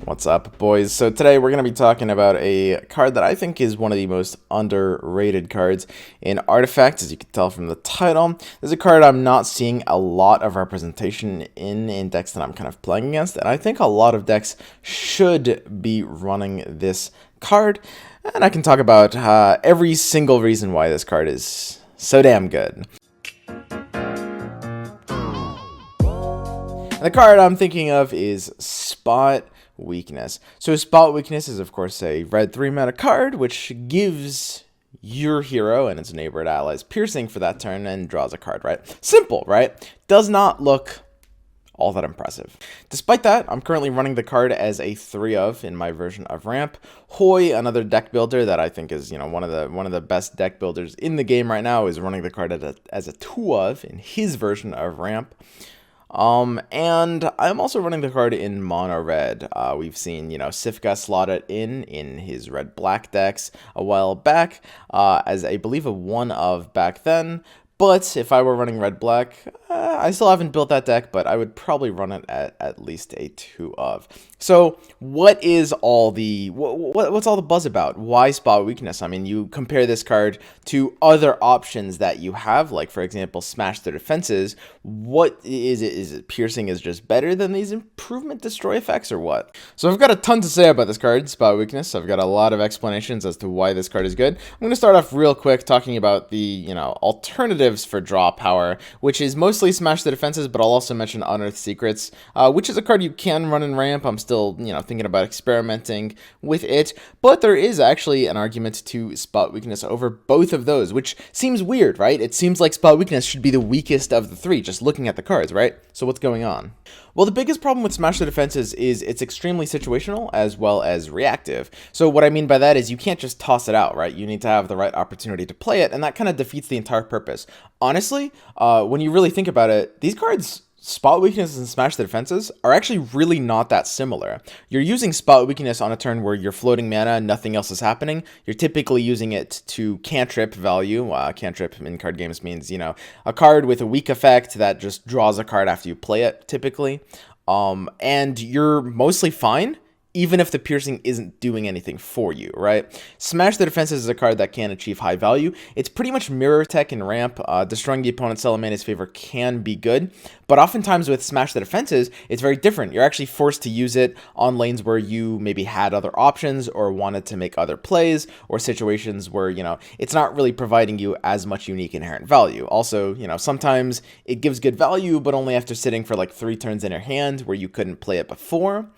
What's up, boys? So today we're going to be talking about a card that I think is one of the most underrated cards in Artifact, as you can tell from the title. This is a card I'm not seeing a lot of representation in decks that I'm kind of playing against, and I think a lot of decks should be running this card. And I can talk about every single reason why this card is so damn good. And the card I'm thinking of is Spot Weakness. So Spot Weakness is, of course, a red 3-mana card, which gives your hero and its neighborhood allies piercing for that turn and draws a card, right? Simple, right? Does not look all that impressive. Despite that, I'm currently running the card as a 3-of in my version of Ramp. Hoy, another deck builder that I think is, one of the best deck builders in the game right now, is running the card as a 2-of in his version of Ramp. And I'm also running the card in mono red. We've seen, Sifka slot it in his red-black decks a while back, as I believe a 1-of back then. But if I were running red-black, I still haven't built that deck, but I would probably run it at least a 2-of. So what is all the what's all the buzz about? Why Spot Weakness? I mean, you compare this card to other options that you have, like for example, Smash the Defenses. What is it? Is it piercing is just better than these improvement destroy effects, or what? So I've got a ton to say about this card, Spot Weakness. I've got a lot of explanations as to why this card is good. I'm going to start off real quick talking about the alternatives for draw power, which is mostly Smash the Defenses, but I'll also mention Unearthed Secrets, which is a card you can run in Ramp. I'm still, thinking about experimenting with it, but there is actually an argument to Spot Weakness over both of those, which seems weird, right? It seems like Spot Weakness should be the weakest of the three, just looking at the cards, right? So what's going on? Well, the biggest problem with Smash the Defenses is it's extremely situational as well as reactive. So what I mean by that is you can't just toss it out, right? You need to have the right opportunity to play it, and that kind of defeats the entire purpose. Honestly, when you really think about it, these cards, Spot Weakness and Smash the Defenses, are actually really not that similar. You're using Spot Weakness on a turn where you're floating mana, nothing else is happening. You're typically using it to cantrip value. Cantrip in card games means, a card with a weak effect that just draws a card after you play it, typically. And you're mostly fine, even if the piercing isn't doing anything for you, right? Smash the Defenses is a card that can achieve high value. It's pretty much mirror tech in Ramp. Destroying the opponent's Salamandre's favor can be good, but oftentimes with Smash the Defenses, it's very different. You're actually forced to use it on lanes where you maybe had other options or wanted to make other plays, or situations where, it's not really providing you as much unique inherent value. Also, sometimes it gives good value, but only after sitting for like 3 turns in your hand where you couldn't play it before.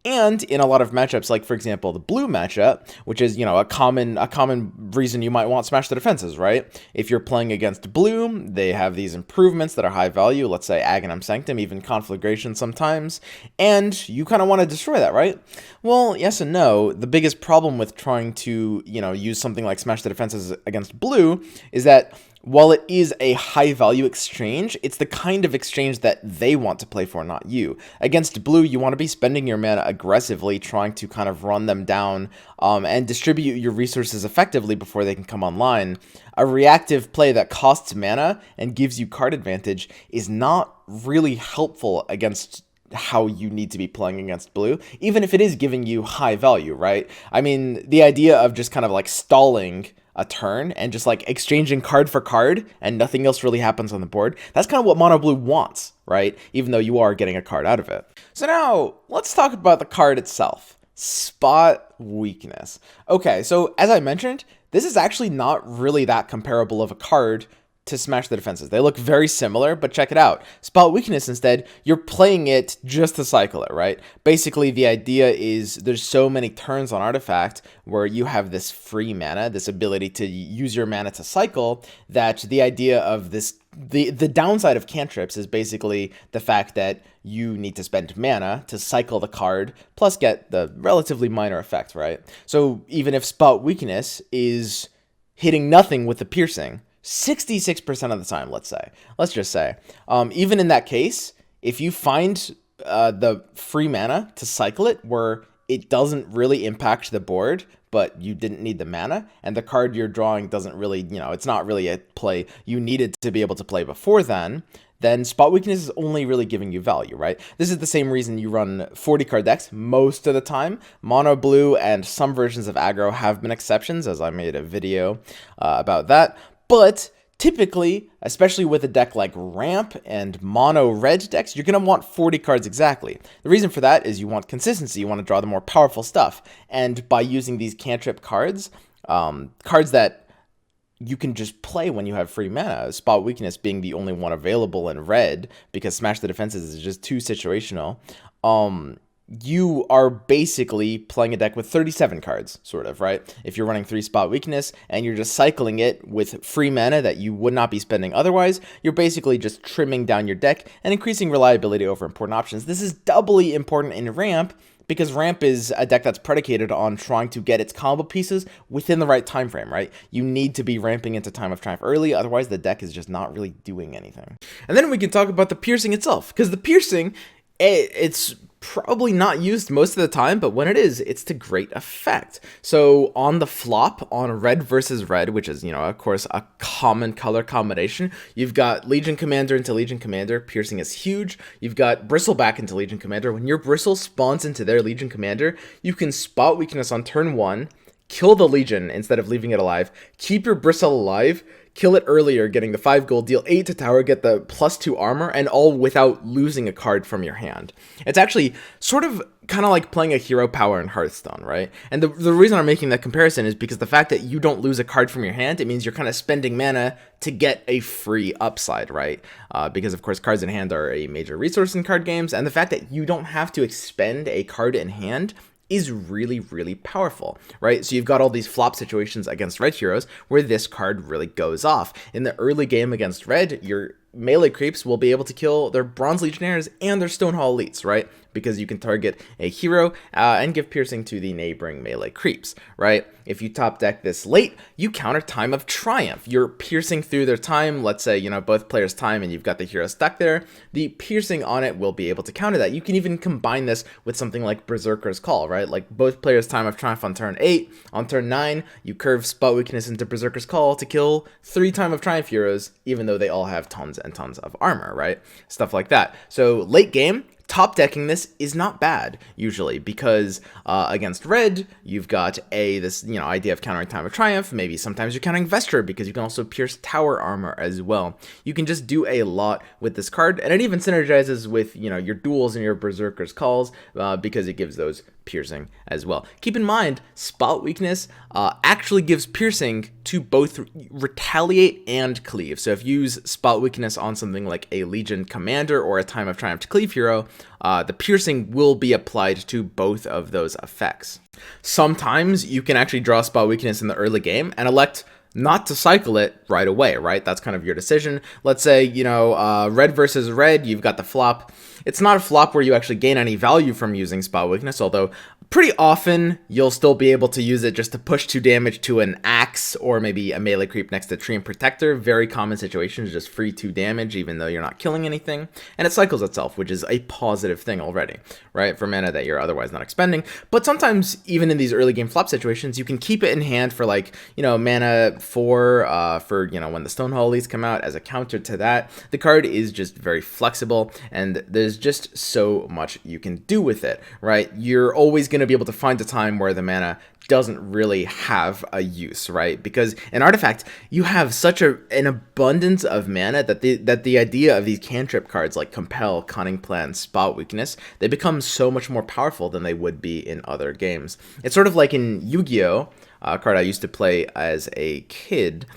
And in a lot of matchups, like for example the blue matchup, which is a common reason you might want Smash the Defenses, right? If you're playing against blue, they have these improvements that are high value, let's say Aghanim Sanctum, even Conflagration sometimes, and you kind of want to destroy that, right? Well, yes and no. The biggest problem with trying to use something like Smash the Defenses against blue is that while it is a high value exchange, it's the kind of exchange that they want to play for, not you. Against blue, you want to be spending your mana aggressively, trying to kind of run them down and distribute your resources effectively before they can come online. A reactive play that costs mana and gives you card advantage is not really helpful against how you need to be playing against blue, even if it is giving you high value, right? I mean, the idea of just kind of like stalling a turn and just like exchanging card for card and nothing else really happens on the board, that's kind of what mono blue wants, right? Even though you are getting a card out of it. So now let's talk about the card itself, Spot Weakness. Okay, so as I mentioned, this is actually not really that comparable of a card to Smash the Defenses. They look very similar, but check it out. Spot Weakness, instead, you're playing it just to cycle it, right? Basically, the idea is there's so many turns on Artifact where you have this free mana, this ability to use your mana to cycle, that the idea of this, the downside of cantrips is basically the fact that you need to spend mana to cycle the card, plus get the relatively minor effect, right? So even if Spot Weakness is hitting nothing with the piercing, 66% of the time, let's just say, even in that case, if you find the free mana to cycle it where it doesn't really impact the board, but you didn't need the mana, and the card you're drawing doesn't really, it's not really a play you needed to be able to play before then then spot weakness is only really giving you value, right? This is the same reason you run 40 card decks most of the time. Mono blue and some versions of aggro have been exceptions, as I made a video about that. But typically, especially with a deck like Ramp and mono red decks, you're going to want 40 cards exactly. The reason for that is you want consistency. You want to draw the more powerful stuff. And by using these cantrip cards, cards that you can just play when you have free mana, spot weakness being the only one available in red, because Smash the Defenses is just too situational, you are basically playing a deck with 37 cards, sort of, right? If you're running 3 spot weakness and you're just cycling it with free mana that you would not be spending otherwise, you're basically just trimming down your deck and increasing reliability over important options. This is doubly important in Ramp, because Ramp is a deck that's predicated on trying to get its combo pieces within the right time frame, right? You need to be ramping into Time of Triumph early, otherwise the deck is just not really doing anything. And then we can talk about the piercing itself, because the piercing, it's probably not used most of the time, but when it is, it's to great effect. So on the flop, on red versus red, which is, of course, a common color combination, you've got Legion Commander into Legion Commander. Piercing is huge. You've got Bristleback into Legion Commander. When your Bristle spawns into their Legion Commander, you can spot weakness on turn 1, kill the Legion instead of leaving it alive, keep your Bristle alive, kill it earlier, getting the 5 gold, deal 8 to tower, get the +2 armor, and all without losing a card from your hand. It's actually sort of kind of like playing a hero power in Hearthstone, right? And the reason I'm making that comparison is because the fact that you don't lose a card from your hand, it means you're kind of spending mana to get a free upside, right? Because, of course, cards in hand are a major resource in card games, and the fact that you don't have to expend a card in hand is really, really powerful, right? So you've got all these flop situations against red heroes where this card really goes off. In the early game against red, your melee creeps will be able to kill their Bronze Legionnaires and their Stonehall Elites, right? Because you can target a hero and give piercing to the neighboring melee creeps, right? If you top deck this late, you counter Time of Triumph. You're piercing through their time. Let's say, both players' time and you've got the hero stuck there. The piercing on it will be able to counter that. You can even combine this with something like Berserker's Call, right? Like both players' Time of Triumph on turn 8. On turn 9, you curve spot weakness into Berserker's Call to kill 3 Time of Triumph heroes, even though they all have tons and tons of armor, right? Stuff like that. So late game, top decking this is not bad usually, because against red you've got this idea of countering Time of Triumph. Maybe sometimes you're countering Vestra because you can also pierce tower armor as well. You can just do a lot with this card, and it even synergizes with your duels and your Berserker's Calls because it gives those piercing as well. Keep in mind, spot weakness actually gives piercing to both retaliate and cleave. So if you use spot weakness on something like a Legion Commander or a Time of Triumph to cleave hero, the piercing will be applied to both of those effects. Sometimes you can actually draw spot weakness in the early game and elect not to cycle it right away, right? That's kind of your decision. Let's say, red versus red, you've got the flop. It's not a flop where you actually gain any value from using spot weakness, although pretty often you'll still be able to use it just to push 2 damage to an axe or maybe a melee creep next to Treant Protector. Very common situations, just free 2 damage even though you're not killing anything. And it cycles itself, which is a positive thing already, right? For mana that you're otherwise not expending. But sometimes even in these early game flop situations, you can keep it in hand for mana 4 for when the Stonehall Elites come out as a counter to that. The card is just very flexible, and there's just so much you can do with it, right? You're always going to be able to find a time where the mana doesn't really have a use, right? Because in Artifact, you have such an abundance of mana that the idea of these cantrip cards like Compel, Cunning Plan, Spot Weakness, they become so much more powerful than they would be in other games. It's sort of like in Yu-Gi-Oh!, a card I used to play as a kid.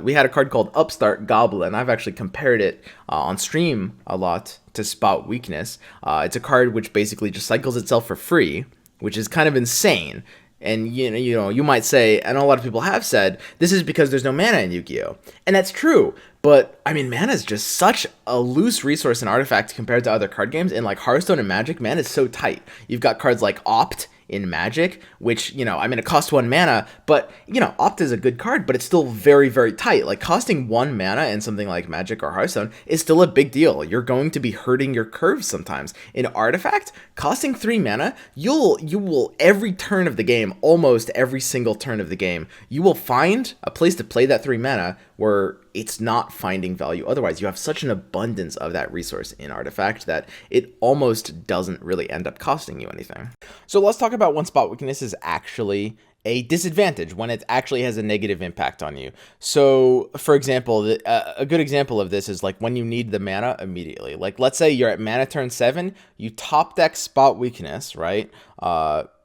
We had a card called Upstart Goblin. I've actually compared it on stream a lot to Spot Weakness. It's a card which basically just cycles itself for free, which is kind of insane. And you might say, and a lot of people have said, this is because there's no mana in Yu-Gi-Oh! And that's true, but I mean, mana is just such a loose resource in Artifact compared to other card games. In like Hearthstone and Magic, mana is so tight. You've got cards like Opt in Magic, which, it costs 1 mana, but, Opt is a good card, but it's still very, very tight. Like, costing 1 mana in something like Magic or Hearthstone is still a big deal. You're going to be hurting your curves sometimes. In Artifact, costing 3 mana, you will, every turn of the game, almost every single turn of the game, you will find a place to play that 3 mana where it's not finding value otherwise. You have such an abundance of that resource in Artifact that it almost doesn't really end up costing you anything. So let's talk about when spot weakness is actually a disadvantage, when it actually has a negative impact on you. So for example, a good example of this is like when you need the mana immediately. Like let's say you're at mana turn 7, you top deck spot weakness, right?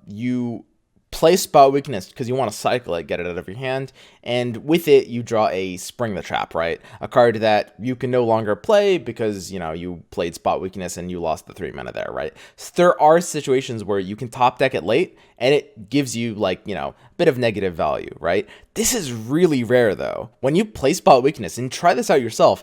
You play spot weakness because you want to cycle it, get it out of your hand, and with it you draw a Spring the Trap, right? A card that you can no longer play because, you know, you played spot weakness and you lost the 3 mana there, right? So there are situations where you can top deck it late and it gives you, like, you know, a bit of negative value, right? This is really rare though. When you play spot weakness, and try this out yourself,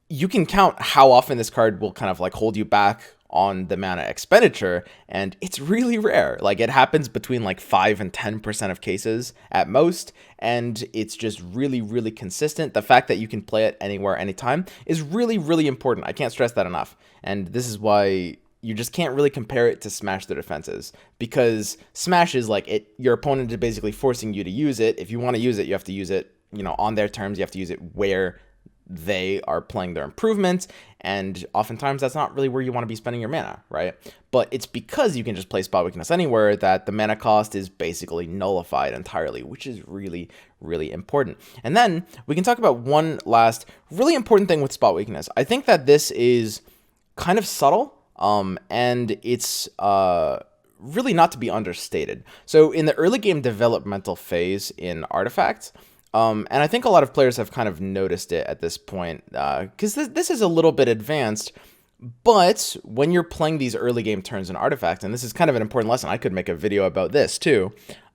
you can count how often this card will kind of like hold you back on the mana expenditure, and it's really rare. Like, it happens between like 5 and 10% of cases at most, and it's just really, really consistent. The fact that you can play it anywhere, anytime is really, really important. I can't stress that enough. And this is why you just can't really compare it to Smash the defenses, because Smash is like your opponent is basically forcing you to use it. If you want to use it, you have to use it, you know, on their terms. You have to use it where they are playing their improvements, and oftentimes that's not really where you want to be spending your mana, right? But it's because you can just play spot weakness anywhere that the mana cost is basically nullified entirely, which is really, really important. And then we can talk about one last really important thing with spot weakness. I think that this is kind of subtle, and it's really not to be understated. So in the early game developmental phase in Artifacts, and I think a lot of players have kind of noticed it at this point, because this is a little bit advanced, but when you're playing these early game turns in Artifact, and this is kind of an important lesson, I could make a video about this too,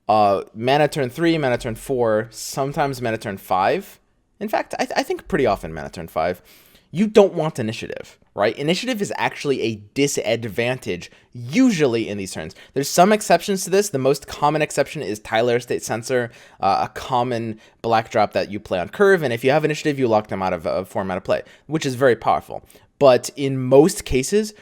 mana turn 3, mana turn 4, sometimes mana turn 5, in fact, I think pretty often mana turn 5, you don't want initiative, right? Initiative is actually a disadvantage, usually in these turns. There's some exceptions to this. The most common exception is Tyler State Censor, a common black drop that you play on curve, and if you have initiative, you lock them out of 4 mana play, which is very powerful. But in most cases,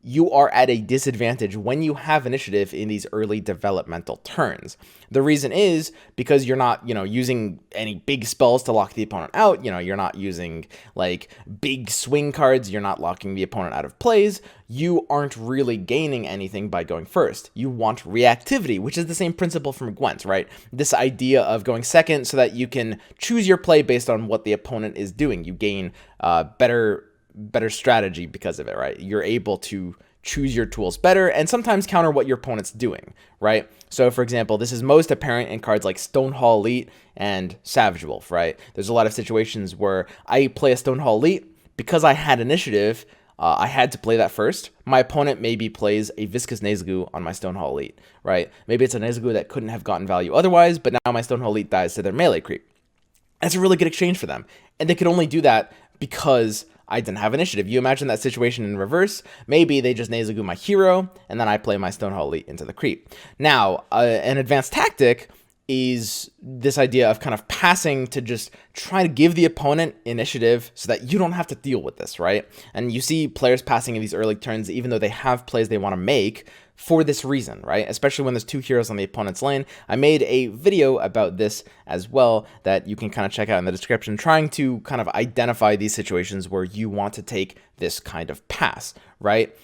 you are at a disadvantage when you have initiative in these early developmental turns. The reason is because you're not, you know, using any big spells to lock the opponent out. You know, you're not using like big swing cards. You're not locking the opponent out of plays. You aren't really gaining anything by going first. You want reactivity, which is the same principle from Gwent, right? This idea of going second so that you can choose your play based on what the opponent is doing. You gain better strategy because of it, right? You're able to choose your tools better and sometimes counter what your opponent's doing, right? So for example, this is most apparent in cards like Stonehall Elite and Savage Wolf, right? There's a lot of situations where I play a Stonehall Elite because I had initiative. I had to play that first. My opponent maybe plays a Viscous Nazgul on my Stonehall Elite, right? Maybe it's a Nazgul that couldn't have gotten value otherwise, but now my Stonehall Elite dies to their melee creep. That's a really good exchange for them. And they could only do that because I didn't have initiative. You imagine that situation in reverse. Maybe they just Nazgul my hero, and then I play my Stonehall Elite into the creep. Now, an advanced tactic is this idea of kind of passing to just try to give the opponent initiative so that you don't have to deal with this, right? And you see players passing in these early turns, even though they have plays they want to make, for this reason, right? Especially when there's 2 heroes on the opponent's lane. I made a video about this as well that you can kind of check out in the description, trying to kind of identify these situations where you want to take this kind of pass, right?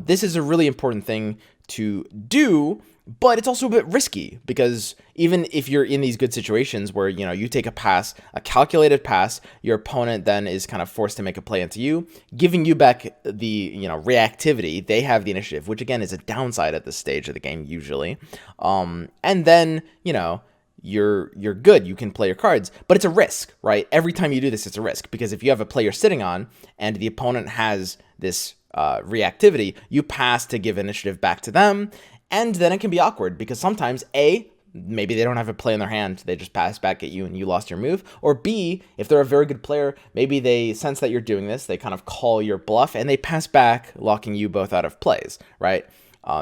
This is a really important thing to do, but it's also a bit risky because even if you're in these good situations where, you know, you take a pass, a calculated pass, your opponent then is kind of forced to make a play into you, giving you back the, you know, reactivity. They have the initiative, which again is a downside at this stage of the game usually. And then, you know, you're good. You can play your cards, but it's a risk, right? Every time you do this, it's a risk because if you have a play you're sitting on and the opponent has this reactivity, you pass to give initiative back to them. And then it can be awkward because sometimes A, maybe they don't have a play in their hand, they just pass back at you and you lost your move. Or B, if they're a very good player, maybe they sense that you're doing this, they kind of call your bluff and they pass back, locking you both out of plays, right?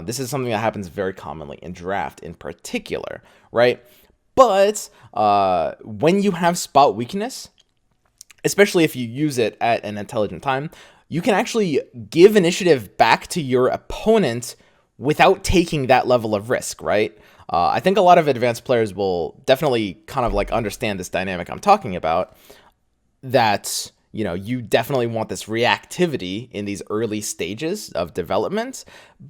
This is something that happens very commonly in draft in particular, right? But when you have spot weakness, especially if you use it at an intelligent time, you can actually give initiative back to your opponent without taking that level of risk, right? I think a lot of advanced players will definitely kind of like understand this dynamic I'm talking about. that, you know, you definitely want this reactivity in these early stages of development,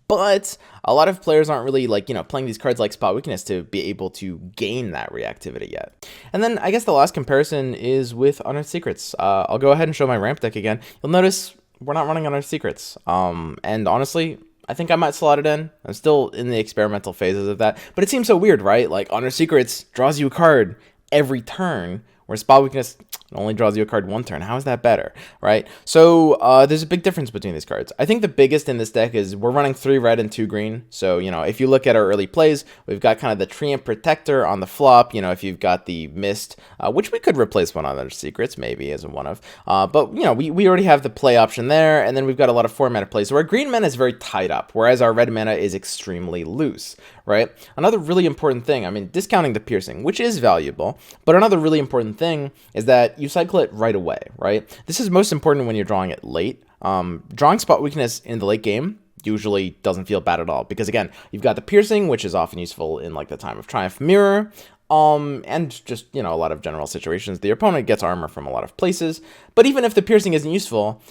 but a lot of players aren't really, like, you know, playing these cards like Spot Weakness to be able to gain that reactivity yet. And then I guess the last comparison is with Unearthed Secrets. I'll go ahead and show my ramp deck again. You'll notice we're not running Unearthed Secrets. And honestly, I think I might slot it in. I'm still in the experimental phases of that, but it seems so weird, right? Like, Unearthed Secrets draws you a card every turn, where Spot Weakness only draws you a card one turn. How is that better, right? So there's a big difference between these cards. I think the biggest in this deck is we're running 3 red and 2 green. So, you know, if you look at our early plays, we've got kind of the Treant Protector on the flop. You know, if you've got the Mist, which we could replace one other Secrets, maybe, as a one of. But, you know, we already have the play option there, and then we've got a lot of 4 mana plays. So our green mana is very tied up, whereas our red mana is extremely loose, right? Another really important thing, I mean, discounting the piercing, which is valuable, but another really important thing is that you cycle it right away, right? This is most important when you're drawing it late. Drawing Spot Weakness in the late game usually doesn't feel bad at all, because again, you've got the piercing, which is often useful in like the Time of Triumph mirror, and just, you know, a lot of general situations. The opponent gets armor from a lot of places, but even if the piercing isn't useful,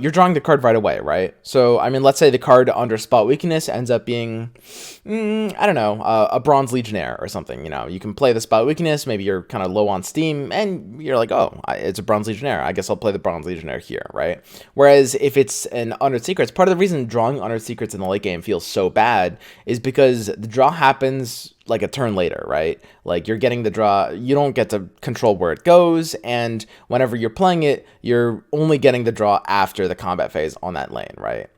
you're drawing the card right away, right? So, I mean, let's say the card under Spot Weakness ends up being, I don't know, a Bronze Legionnaire or something, you know. You can play the Spot Weakness, maybe you're kind of low on steam, and you're like, oh, it's a Bronze Legionnaire. I guess I'll play the Bronze Legionnaire here, right? Whereas if it's an Unearthed Secrets, part of the reason drawing Unearthed Secrets in the late game feels so bad is because the draw happens like a turn later, right? Like, you're getting the draw, you don't get to control where it goes, and whenever you're playing it, you're only getting the draw after the combat phase on that lane, right?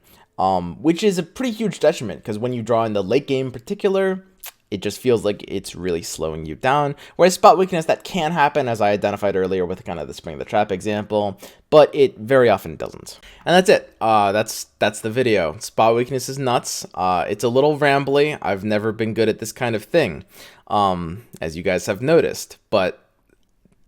Which is a pretty huge detriment, because when you draw in the late game in particular, it just feels like it's really slowing you down. Whereas Spot Weakness, that can happen, as I identified earlier with kind of the Spring the Trap example, but it very often doesn't. And that's it. That's the video. Spot Weakness is nuts. It's a little rambly. I've never been good at this kind of thing, as you guys have noticed, but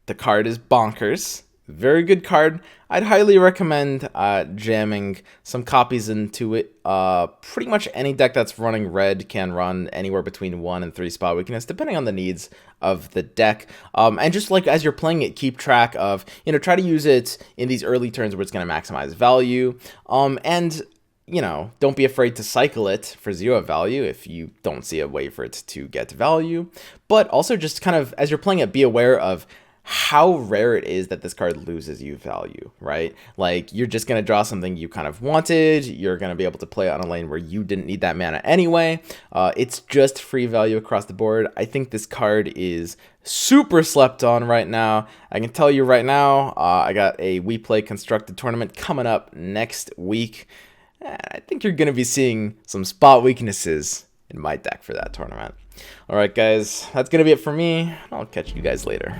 the card is bonkers. Very good card. I'd highly recommend jamming some copies into it. Pretty much any deck that's running red can run anywhere between 1 and 3 Spot Weakness, depending on the needs of the deck. And just like as you're playing it, keep track of, you know, try to use it in these early turns where it's going to maximize value. And you know, don't be afraid to cycle it for 0 value if you don't see a way for it to get value. But also just kind of, as you're playing it, be aware of how rare it is that this card loses you value, right? Like, you're just going to draw something you kind of wanted. You're going to be able to play it on a lane where you didn't need that mana anyway. It's just free value across the board. I think this card is super slept on right now. I can tell you right now, I got a We Play Constructed tournament coming up next week. I think you're going to be seeing some Spot Weaknesses in my deck for that tournament. All right, guys, that's going to be it for me. I'll catch you guys later.